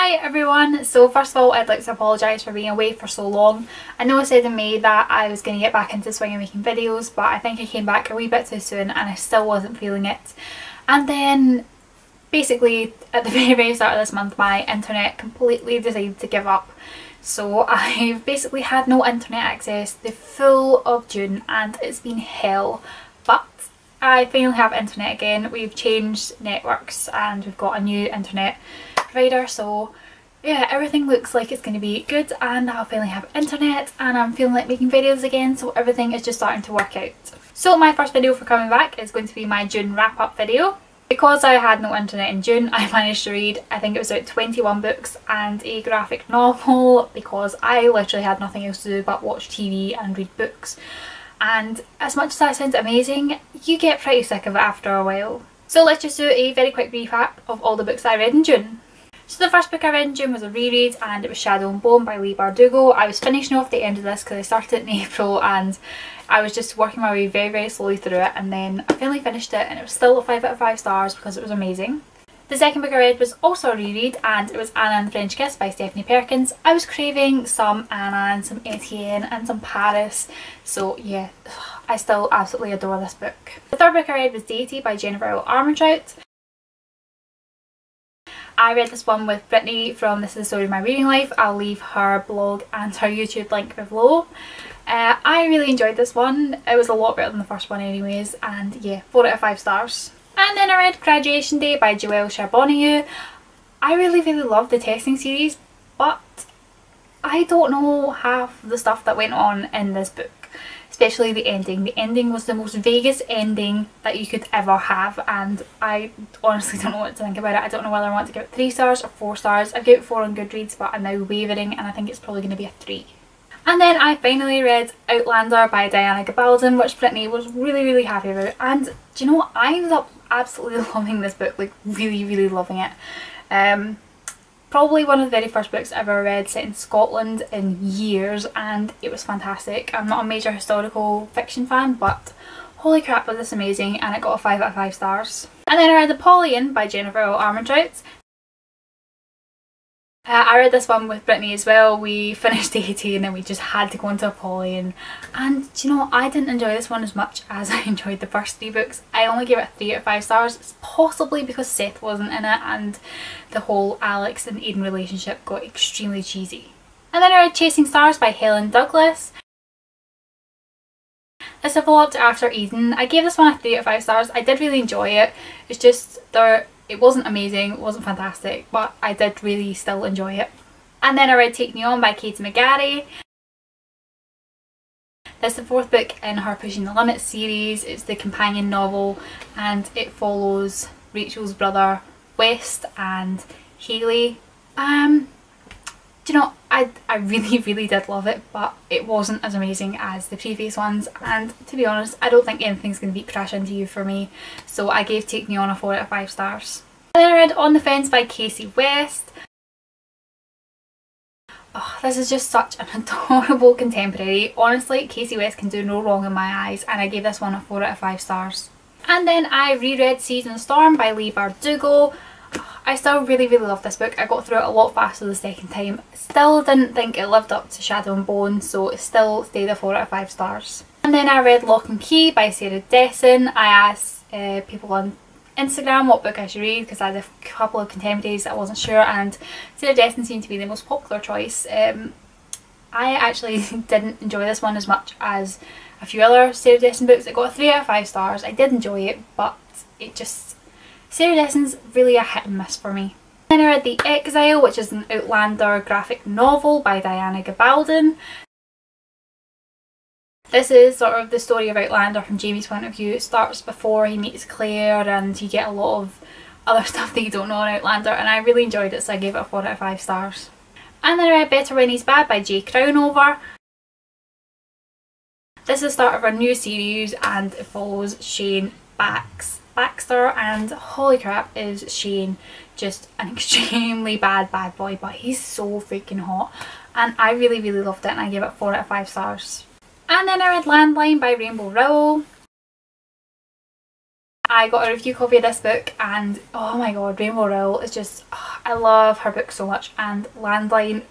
Hi everyone! So first of all, I'd like to apologise for being away for so long. I know I said in May that I was going to get back into the swing of making videos, but I think I came back a wee bit too soon and I still wasn't feeling it. And then basically at the very start of this month my internet completely decided to give up. So I've basically had no internet access the full of June and it's been hell. But I finally have internet again. We've changed networks and we've got a new internet provider, so yeah, everything looks like it's going to be good and I'll finally have internet and I'm feeling like making videos again, so everything is just starting to work out. So my first video for coming back is going to be my June wrap up video. Because I had no internet in June, I managed to read, I think it was about 21 books and a graphic novel, because I literally had nothing else to do but watch TV and read books. And as much as that sounds amazing, you get pretty sick of it after a while. So let's just do a very quick recap of all the books I read in June. So the first book I read in June was a reread and it was Shadow and Bone by Leigh Bardugo. I was finishing off the end of this because I started in April and I was just working my way very slowly through it, and then I finally finished it and it was still a 5 out of 5 stars because it was amazing. The second book I read was also a reread and it was Anna and the French Kiss by Stephanie Perkins. I was craving some Anna and some Etienne and some Paris, so yeah, I still absolutely adore this book. The third book I read was Deity by Jennifer Armentrout. I read this one with Brittany from This Is the Story of My Reading Life. I'll leave her blog and her YouTube link below. I really enjoyed this one. It was a lot better than the first one anyways, and yeah, 4 out of 5 stars. And then I read Graduation Day by Joelle Charbonneau. I really loved the testing series, but I don't know half the stuff that went on in this book. Especially the ending. The ending was the most vaguest ending that you could ever have, and I honestly don't know what to think about it. I don't know whether I want to give it 3 stars or 4 stars. I've given it 4 on Goodreads, but I'm now wavering and I think it's probably going to be a 3. And then I finally read Outlander by Diana Gabaldon, which Brittany was really happy about. And do you know what? I ended up absolutely loving this book, like really loving it. Probably one of the very first books I ever read set in Scotland in years, and it was fantastic. I'm not a major historical fiction fan, but holy crap was this amazing, and it got a 5 out of 5 stars. And then I read Napoleon by Jennifer Armentrout. I read this one with Brittany as well. We finished Deity and then we just had to go into Napoleon, and do you know, I didn't enjoy this one as much as I enjoyed the first 3 books. I only gave it 3 out of 5 stars. It's possibly because Seth wasn't in it and the whole Alex and Aiden relationship got extremely cheesy. And then I read Chasing Stars by Helen Douglas. This developed after Eden. I gave this one a 3 out of 5 stars. I did really enjoy it. It's just it wasn't amazing, it wasn't fantastic, but I did really still enjoy it. And then I read Take Me On by Katie McGarry. This is the 4th book in her Pushing the Limits series. It's the companion novel and it follows Rachel's brother West and Haley. Do you know, I really did love it, but it wasn't as amazing as the previous ones, and to be honest I don't think anything's going to beat Crash Into You for me, so I gave Take Me On a 4 out of 5 stars. And then I read On the Fence by Casey West. Oh, this is just such an adorable contemporary. Honestly, Casey West can do no wrong in my eyes, and I gave this one a 4 out of 5 stars. And then I reread Season Storm by Leigh Bardugo. I still really love this book. I got through it a lot faster the second time. Still didn't think it lived up to Shadow and Bone, so it still stayed a 4 out of 5 stars. And then I read Lock and Key by Sarah Desson. I asked people on Instagram what book I should read because I had a couple of contemporaries that I wasn't sure, and Sarah Desson seemed to be the most popular choice. I actually didn't enjoy this one as much as a few other Sarah Desson books. It got a 3 out of 5 stars. I did enjoy it, but it just... Sarah Desson's really a hit and miss for me. Then I read The Exile, which is an Outlander graphic novel by Diana Gabaldon. This is sort of the story of Outlander from Jamie's point of view. It starts before he meets Claire and you get a lot of other stuff that you don't know in Outlander, and I really enjoyed it, so I gave it a 4 out of 5 stars. And then I read Better When He's Bad by Jay Crownover. This is the start of a new series and it follows Shane Baxter, and holy crap is Shane just an extremely bad boy, but he's so freaking hot, and I really loved it, and I gave it 4 out of 5 stars. And then I read Landline by Rainbow Rowell. I got a review copy of this book and oh my god, Rowell is just, I love her book so much, and Landline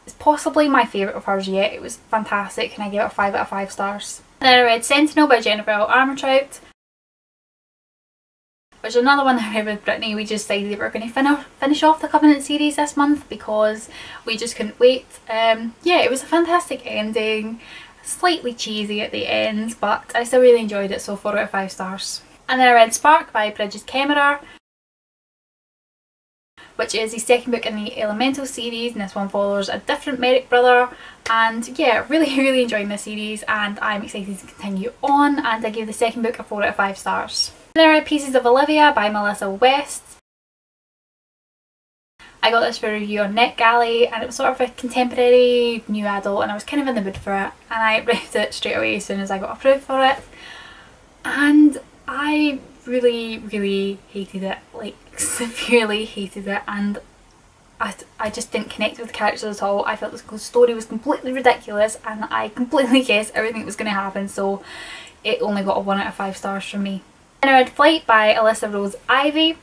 is possibly my favourite of hers yet. It was fantastic and I gave it a 5 out of 5 stars. And then I read Sentinel by Jennifer Armentrout, which is another one that I read with Brittany. We just decided we were going to finish off the Covenant series this month because we just couldn't wait. Yeah, it was a fantastic ending, slightly cheesy at the end, but I still really enjoyed it, so 4 out of 5 stars. And then I read Spark by BRIGID KEMMERER, which is the second book in the Elemental series, and this one follows a different Merrick brother. And yeah, really enjoying this series and I'm excited to continue on, and I gave the second book a 4 out of 5 stars. Then I read Pieces of Olivia by Melissa West. I got this for a review on NetGalley and it was sort of a contemporary new adult and I was kind of in the mood for it, and I read it straight away as soon as I got approved for it, and I really hated it, like severely hated it, and I just didn't connect with the characters at all. I felt the story was completely ridiculous and I completely guessed everything that was going to happen, so it only got a 1 out of 5 stars from me. Then I read Flight by Alyssa Rose Ivy.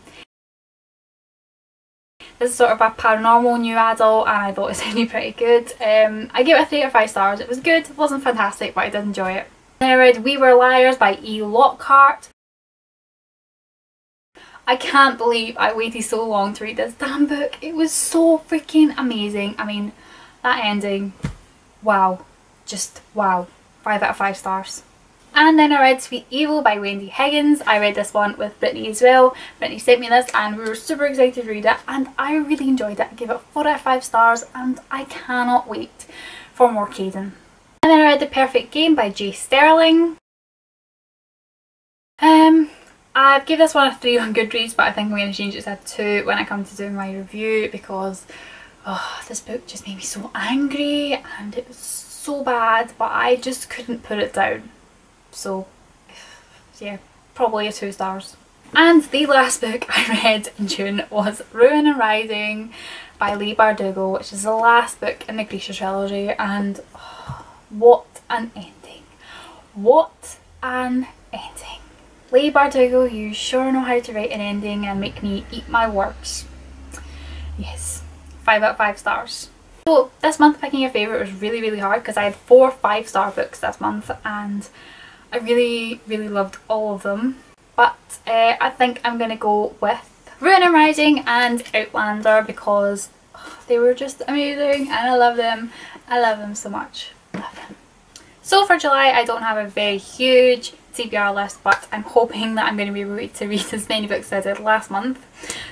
This is sort of a paranormal new adult and I thought it sounded pretty good. I gave it a 3 out of 5 stars. It was good, it wasn't fantastic, but I did enjoy it. Then I read We Were Liars by E. Lockhart. I can't believe I waited so long to read this damn book. It was so freaking amazing. I mean, that ending, wow, just wow, 5 out of 5 stars. And then I read Sweet Evil by Wendy Higgins. I read this one with Brittany as well. Brittany sent me this and we were super excited to read it and I really enjoyed it. I gave it 4 out of 5 stars and I cannot wait for more Caden. And then I read The Perfect Game by J. Sterling. I've given this one a 3 on Goodreads, but I think I'm going to change it to a 2 when I come to doing my review because this book just made me so angry and it was so bad, but I just couldn't put it down. So yeah, probably a 2 stars. And the last book I read in June was Ruin and Rising by Leigh Bardugo, which is the last book in the Grisha trilogy, and what an ending. What an ending. Leigh Bardugo, you sure know how to write an ending and make me eat my words. Yes, 5 out of 5 stars. So this month picking a favourite was really hard because I had 4 5-star books this month and I really loved all of them. But I think I'm going to go with Ruin and Rising and Outlander because they were just amazing and I love them. I love them so much. Love them. So for July I don't have a very huge TBR list, but I'm hoping that I'm going to be able to read as many books as I did last month.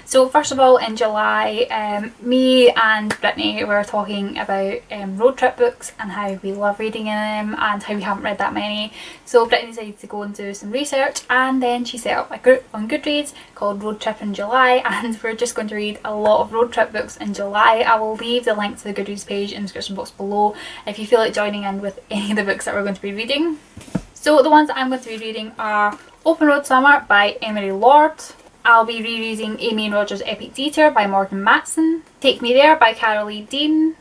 So first of all, in July, me and Brittany were talking about road trip books and how we love reading in them and how we haven't read that many. So Brittany decided to go and do some research and then she set up a group on Goodreads called Road Trip in July, and we're just going to read a lot of road trip books in July. I will leave the link to the Goodreads page in the description box below if you feel like joining in with any of the books that we're going to be reading. So the ones that I'm going to be reading are Open Road Summer by Emery Lord. I'll be rereading Amy and Roger's Epic Detour by Morgan Matson. Take Me There by Carol E. Dean.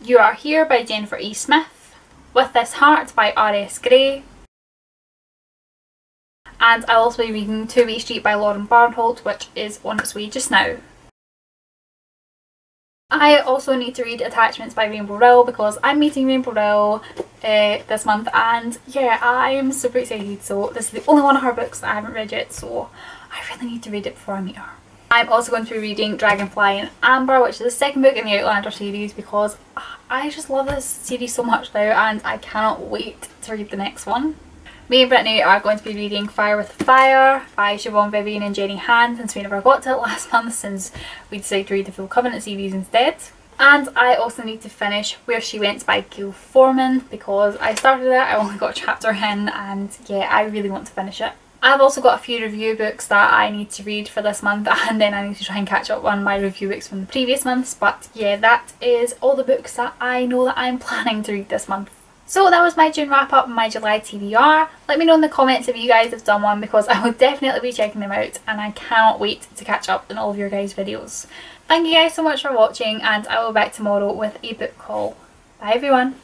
You Are Here by Jennifer E. Smith. With This Heart by R.S. Gray. And I'll also be reading Two-Way Street by Lauren Barnholt, which is on its way just now. I also need to read Attachments by Rainbow Rowell because I'm meeting Rainbow Rowell this month, and yeah, I'm super excited. So this is the only one of her books that I haven't read yet, so I really need to read it before I meet her. I'm also going to be reading Dragonfly and Amber, which is the second book in the Outlander series, because I just love this series so much now and I cannot wait to read the next one. Me and Brittany are going to be reading Fire with Fire by Siobhan Vivian and Jenny Han, since we never got to it last month since we decided to read the full Covenant series instead. And I also need to finish Where She Went by Gail Forman because I started it, I only got a chapter in, and yeah, I really want to finish it. I've also got a few review books that I need to read for this month, and then I need to try and catch up on my review books from the previous months, but yeah, that is all the books that I know that I'm planning to read this month. So that was my June wrap up and my July TBR. Let me know in the comments if you guys have done one because I will definitely be checking them out and I cannot wait to catch up on all of your guys' videos. Thank you guys so much for watching and I will be back tomorrow with a book haul. Bye everyone.